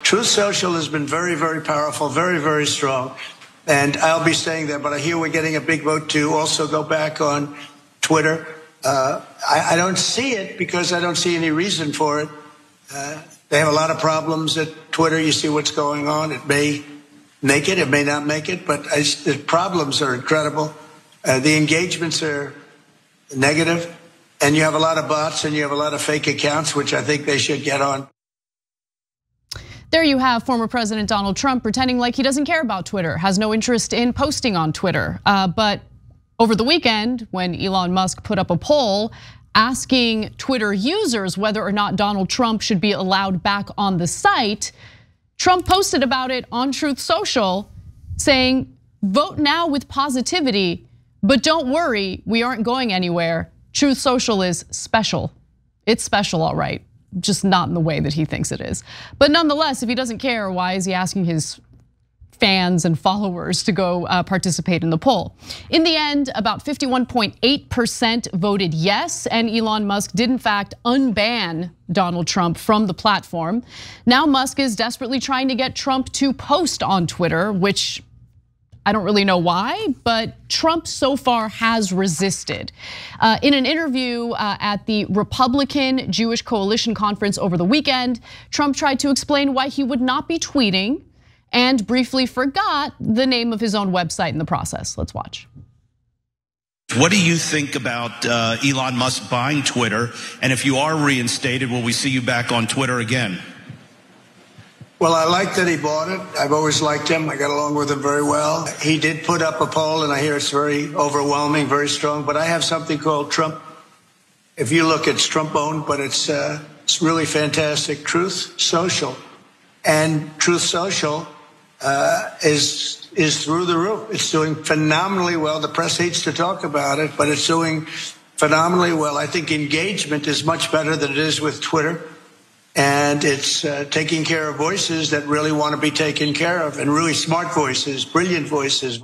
Truth Social has been very, very powerful, very, very strong. And I'll be staying there, but I hear we're getting a big vote to also go back on Twitter. I don't see it because I don't see any reason for it. They have a lot of problems at Twitter. You see what's going on. It may make it, it may not make it, but the problems are incredible. The engagements are negative, and you have a lot of bots and you have a lot of fake accounts, which I think they should get on. There you have former President Donald Trump pretending like he doesn't care about Twitter, has no interest in posting on Twitter. But over the weekend, when Elon Musk put up a poll asking Twitter users whether or not Donald Trump should be allowed back on the site, Trump posted about it on Truth Social, saying, "Vote now with positivity, but don't worry, we aren't going anywhere. Truth Social is special. It's special, all right. Just not in the way that he thinks it is." But nonetheless, if he doesn't care, why is he asking his fans and followers to go participate in the poll? In the end, about 51.8% voted yes, and Elon Musk did in fact unban Donald Trump from the platform. Now Musk is desperately trying to get Trump to post on Twitter, which I don't really know why, but Trump so far has resisted. In an interview at the Republican Jewish Coalition Conference over the weekend, Trump tried to explain why he would not be tweeting and briefly forgot the name of his own website in the process. Let's watch. What do you think about Elon Musk buying Twitter? And if you are reinstated, will we see you back on Twitter again? Well, I like that he bought it. I've always liked him. I got along with him very well. He did put up a poll, and I hear it's very overwhelming, very strong. But I have something called Trump. If you look, it's Trump-owned, but it's really fantastic. Truth Social, and Truth Social is through the roof. It's doing phenomenally well. The press hates to talk about it, but it's doing phenomenally well. I think engagement is much better than it is with Twitter. And it's taking care of voices that really want to be taken care of, and really smart voices, brilliant voices.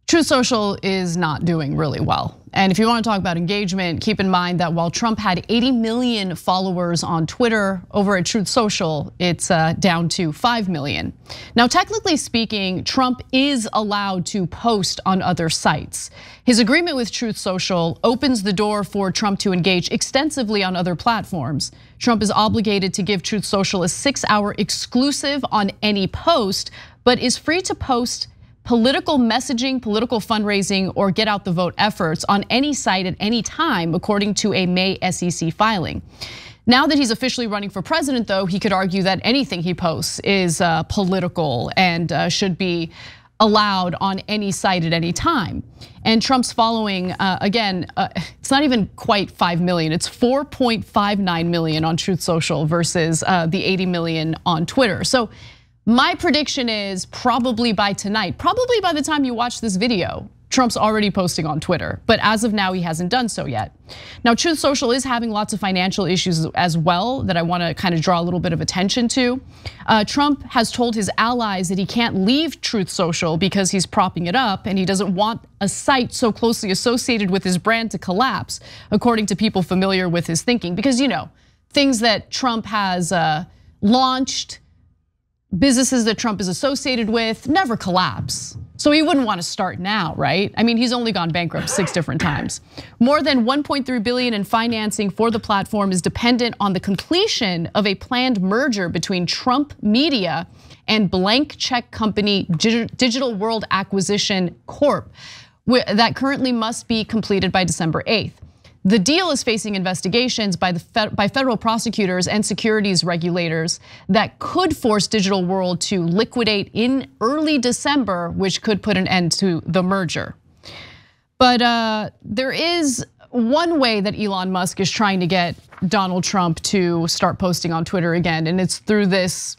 Truth Social is not doing really well. And if you want to talk about engagement, keep in mind that while Trump had 80 million followers on Twitter, over at Truth Social, it's down to 5 million. Now, technically speaking, Trump is allowed to post on other sites. His agreement with Truth Social opens the door for Trump to engage extensively on other platforms. Trump is obligated to give Truth Social a 6-hour exclusive on any post, but is free to post political messaging, political fundraising, or get out the vote efforts on any site at any time, according to a May SEC filing. Now that he's officially running for president, though, he could argue that anything he posts is political and should be allowed on any site at any time. And Trump's following, again, it's not even quite 5 million, it's 4.59 million on Truth Social versus the 80 million on Twitter. So my prediction is probably by tonight, probably by the time you watch this video, Trump's already posting on Twitter, but as of now, he hasn't done so yet. Now, Truth Social is having lots of financial issues as well that I want to kind of draw a little bit of attention to. Trump has told his allies that he can't leave Truth Social because he's propping it up, and he doesn't want a site so closely associated with his brand to collapse, according to people familiar with his thinking. Because, you know, things that Trump has launched, businesses that Trump is associated with never collapse. So he wouldn't want to start now, right? I mean, he's only gone bankrupt 6 different times. More than 1.3 billion in financing for the platform is dependent on the completion of a planned merger between Trump Media and blank check company Digital World Acquisition Corp. That currently must be completed by December 8th. The deal is facing investigations by federal prosecutors and securities regulators that could force Digital World to liquidate in early December, which could put an end to the merger. But there is one way that Elon Musk is trying to get Donald Trump to start posting on Twitter again, and it's through this,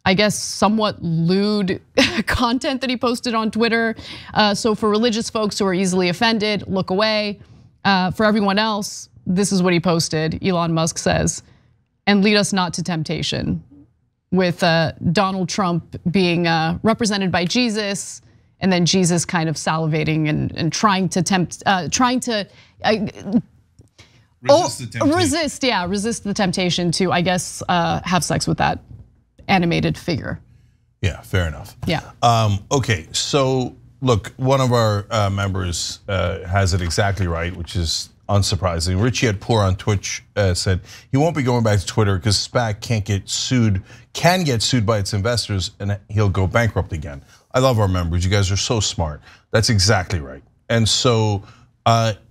I guess, somewhat lewd content that he posted on Twitter. So for religious folks who are easily offended, look away. For everyone else, this is what he posted. Elon Musk says, "And lead us not to temptation," with Donald Trump being represented by Jesus, and then Jesus kind of salivating and trying to tempt, Resist the temptation. Resist the temptation to, I guess, have sex with that animated figure. Yeah, fair enough. Yeah. Okay, so look, one of our members has it exactly right, which is unsurprising. Richie at Poor on Twitch said he won't be going back to Twitter because SPAC can get sued by its investors and he'll go bankrupt again. I love our members. You guys are so smart. That's exactly right. And so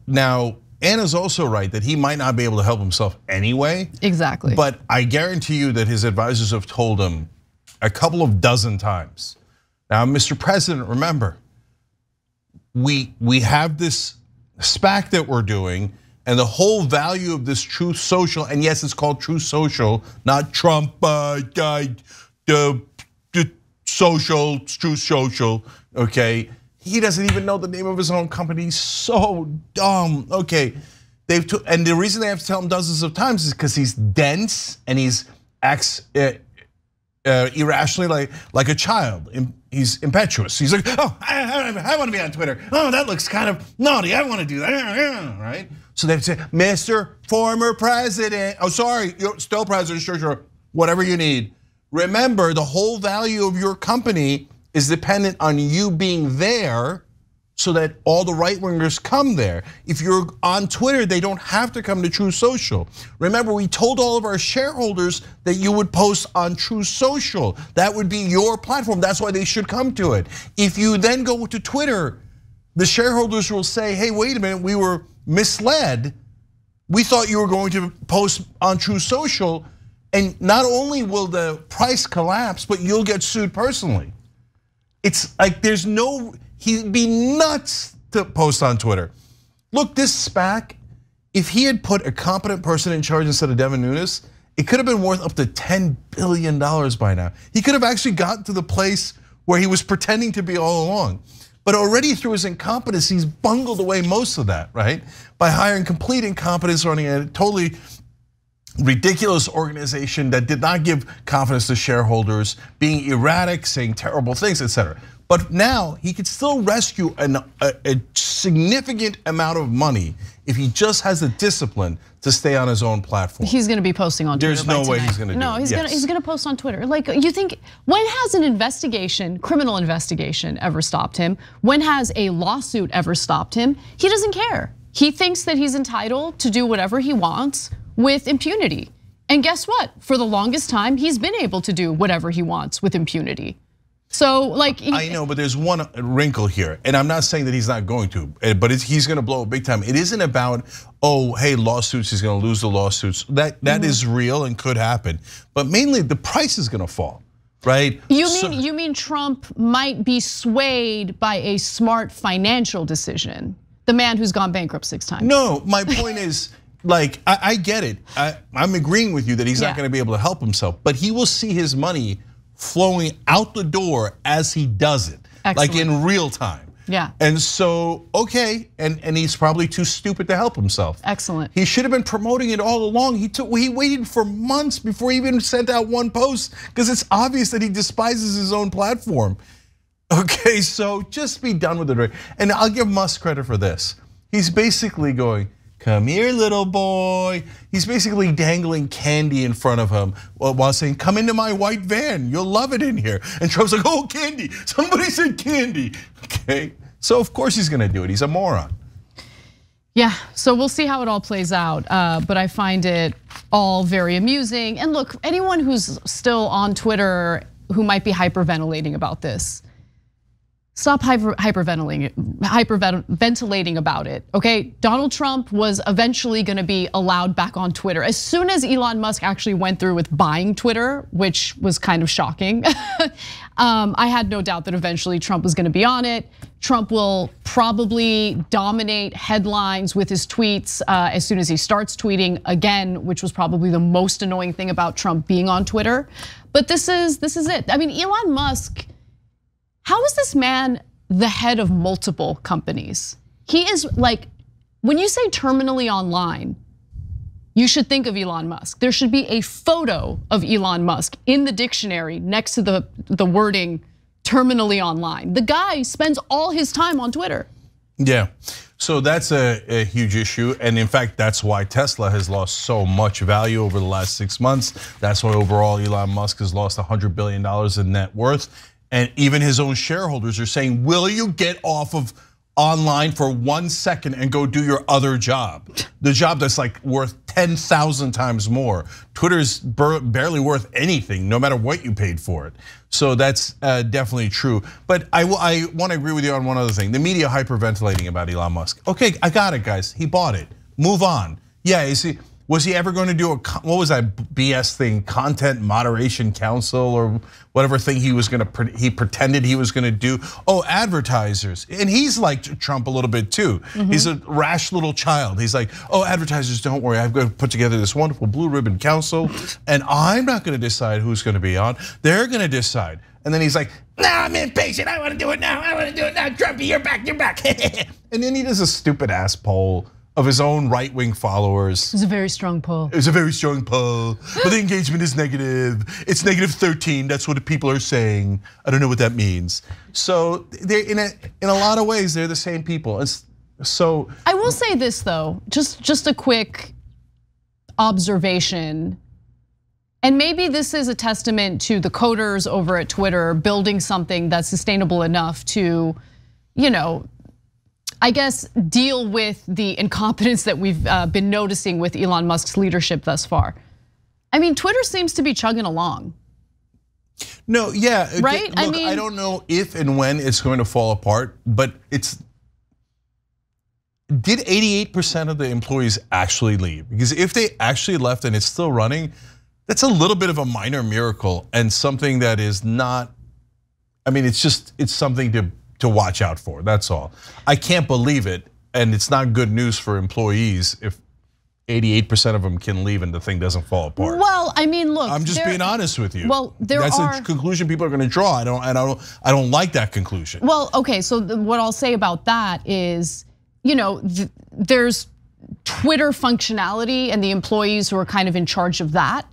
now Anna's also right that he might not be able to help himself anyway. Exactly. But I guarantee you that his advisors have told him a couple of dozen times. Now, Mr. President, remember, we have this SPAC that we're doing, and the whole value of this Truth Social, and yes, it's called Truth Social, not Trump social, Truth Social, okay? He doesn't even know the name of his own company. He's so dumb. Okay, and the reason they have to tell him dozens of times is because he's dense and he's acts irrationally like a child. He's impetuous. He's like, oh, I want to be on Twitter. Oh, that looks kind of naughty. I want to do that, right? So they have to say, Mr. Former President. Oh, sorry, you're still president. Sure, whatever you need. Remember, the whole value of your company is dependent on you being there so that all the right-wingers come there. If you're on Twitter, they don't have to come to Truth Social. Remember, we told all of our shareholders that you would post on Truth Social. That would be your platform. That's why they should come to it. If you then go to Twitter, the shareholders will say, hey, wait a minute, we were misled. We thought you were going to post on Truth Social, and not only will the price collapse, but you'll get sued personally. It's like he'd be nuts to post on Twitter. Look, this SPAC, if he had put a competent person in charge instead of Devin Nunes, it could have been worth up to $10 billion by now. He could have actually gotten to the place where he was pretending to be all along. But already through his incompetence, he's bungled away most of that, right? By hiring complete incompetence, running a totally ridiculous organization that did not give confidence to shareholders, being erratic, saying terrible things, etc. But now he could still rescue a significant amount of money if he just has the discipline to stay on his own platform. He's going to be posting on Twitter. There's no way he's going to do it. No, he's going to post on Twitter. Like, you think, when has an investigation, criminal investigation, ever stopped him? When has a lawsuit ever stopped him? He doesn't care. He thinks that he's entitled to do whatever he wants with impunity. And guess what? For the longest time, he's been able to do whatever he wants with impunity. So, like, I know, but there's one wrinkle here, and I'm not saying that he's not going to, but he's going to blow up big time. It isn't about, oh, hey, lawsuits, he's going to lose the lawsuits. That is real and could happen, but mainly the price is going to fall, right? You mean Trump might be swayed by a smart financial decision? The man who's gone bankrupt 6 times. No, my point is, like, I get it. I'm agreeing with you that he's not going to be able to help himself, but he will see his money flowing out the door as he does it. Excellent. Like in real time. Yeah. And so, okay, and he's probably too stupid to help himself. Excellent. He should have been promoting it all along. He waited for months before he even sent out one post because it's obvious that he despises his own platform. Okay, so just be done with it. And I'll give Musk credit for this. He's basically going, come here, little boy. He's basically dangling candy in front of him while saying, come into my white van, you'll love it in here. And Trump's like, oh, candy, somebody said candy. Okay, so of course he's gonna do it, he's a moron. Yeah, so we'll see how it all plays out, but I find it all very amusing. And look, anyone who's still on Twitter who might be hyperventilating about this, stop hyperventilating about it, okay? Donald Trump was eventually gonna be allowed back on Twitter. As soon as Elon Musk actually went through with buying Twitter, which was kind of shocking, I had no doubt that eventually Trump was gonna be on it. Trump will probably dominate headlines with his tweets as soon as he starts tweeting again, which was probably the most annoying thing about Trump being on Twitter. But this is it. I mean, Elon Musk, how is this man the head of multiple companies? He is like, when you say terminally online, you should think of Elon Musk. There should be a photo of Elon Musk in the dictionary next to the wording terminally online. The guy spends all his time on Twitter. Yeah, So that's a huge issue, and in fact, that's why Tesla has lost so much value over the last 6 months. That's why overall Elon Musk has lost $100 billion in net worth. And even his own shareholders are saying, will you get off of online for 1 second and go do your other job? The job that's like worth 10,000 times more. Twitter's barely worth anything, no matter what you paid for it. So that's definitely true. But I want to agree with you on one other thing. The media hyperventilating about Elon Musk. Okay, I got it, guys. He bought it. Move on. Yeah, was he ever going to do what was that BS thing? Content Moderation Council or whatever thing he pretended he was going to do. Oh, advertisers, and he's like Trump a little bit too. He's a rash little child. He's like, oh, advertisers, don't worry. I've got to put together this wonderful blue ribbon council, and I'm not going to decide who's going to be on. They're going to decide. And then he's like, nah, I'm impatient. I want to do it now. I want to do it now. Trumpy, you're back. You're back. And then he does a stupid ass poll of his own right-wing followers. It was a very strong poll. It was a very strong poll, but the engagement is negative. It's -13, that's what the people are saying. I don't know what that means. So they're in a lot of ways, they're the same people. So I will say this though, just a quick observation. And maybe this is a testament to the coders over at Twitter building something that's sustainable enough to, I guess, deal with the incompetence that we've been noticing with Elon Musk's leadership thus far. I mean, Twitter seems to be chugging along. No, yeah, right? Look, I don't know if and when it's going to fall apart, but did 88% of the employees actually leave? Because if they actually left and it's still running, that's a little bit of a minor miracle and something that is not, I mean, it's something to watch out for, that's all. I can't believe it, and it's not good news for employees if 88% of them can leave and the thing doesn't fall apart. Well, I mean, look, I'm just being honest with you. Well, that's a conclusion people are going to draw. I don't like that conclusion. Well, okay, so what I'll say about that is, there's Twitter functionality and the employees who are kind of in charge of that.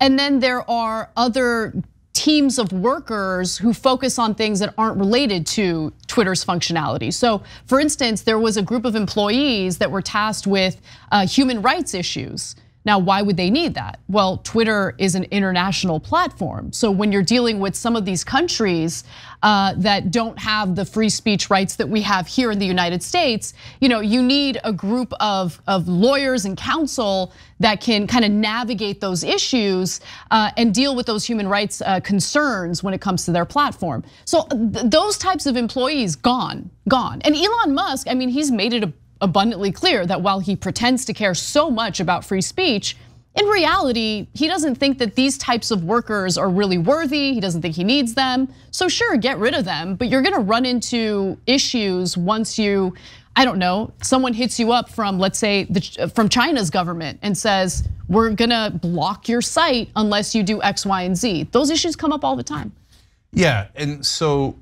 And then there are other teams of workers who focus on things that aren't related to Twitter's functionality. So for instance, there was a group of employees that were tasked with human rights issues. Now, why would they need that? Well, Twitter is an international platform. So when you're dealing with some of these countries that don't have the free speech rights that we have here in the United States, you need a group of lawyers and counsel that can kind of navigate those issues and deal with those human rights concerns when it comes to their platform. So those types of employees gone. And Elon Musk, I mean, he's made it abundantly clear that while he pretends to care so much about free speech, in reality, he doesn't think that these types of workers are really worthy. He doesn't think he needs them. So sure, get rid of them, but you're gonna run into issues once I don't know, someone hits you up from, let's say, from China's government and says, we're gonna block your site unless you do X, Y, and Z. Those issues come up all the time. Yeah, and so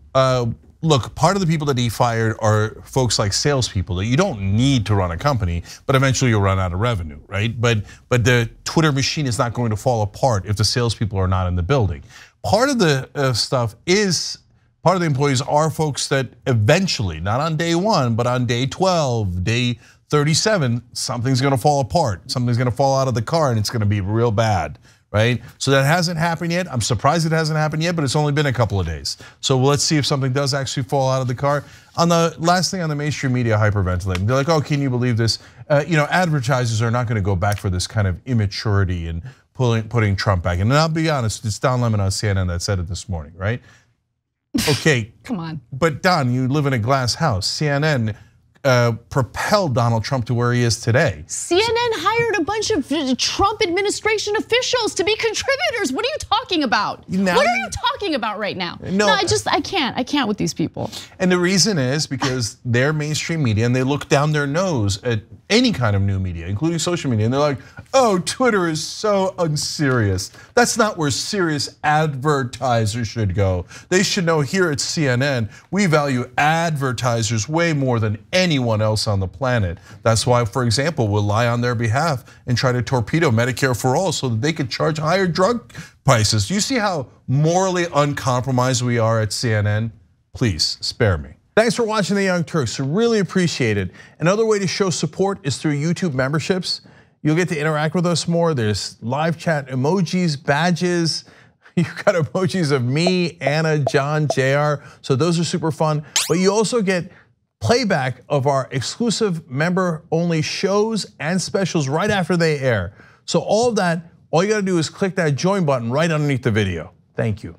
look, part of the people that he fired are folks like salespeople that you don't need to run a company, but eventually you'll run out of revenue, right? But the Twitter machine is not going to fall apart if the salespeople are not in the building. Part of the stuff is, part of the employees are folks that eventually, not on day 1, but on day 12, day 37, something's gonna fall apart. Something's gonna fall out of the car and it's gonna be real bad. Right? So that hasn't happened yet. I'm surprised it hasn't happened yet, but it's only been a couple of days. So let's see if something does actually fall out of the car. On the last thing on the mainstream media hyperventilating, they're like, oh, can you believe this? Advertisers are not gonna go back for this kind of immaturity and putting Trump back in. And I'll be honest, it's Don Lemon on CNN that said it this morning, right? Okay. Come on. But Don, you live in a glass house. CNN propelled Donald Trump to where he is today. CNN hired a bunch of Trump administration officials to be contributors. What are you talking about? What are you talking about right now? No, I can't with these people. And the reason is because they're mainstream media and they look down their nose at any kind of new media, including social media, and they're like, oh, Twitter is so unserious. That's not where serious advertisers should go. They should know here at CNN, we value advertisers way more than anyone else on the planet. That's why, for example, we'll lie on their behalf and try to torpedo Medicare for all so that they could charge higher drug prices. Do you see how morally uncompromised we are at CNN? Please spare me. Thanks for watching The Young Turks, really appreciate it. Another way to show support is through YouTube memberships. You'll get to interact with us more. There's live chat emojis, badges. You've got emojis of me, Anna, John, JR. So those are super fun. But you also get playback of our exclusive member-only shows and specials right after they air. So all of that, all you gotta do is click that join button right underneath the video. Thank you.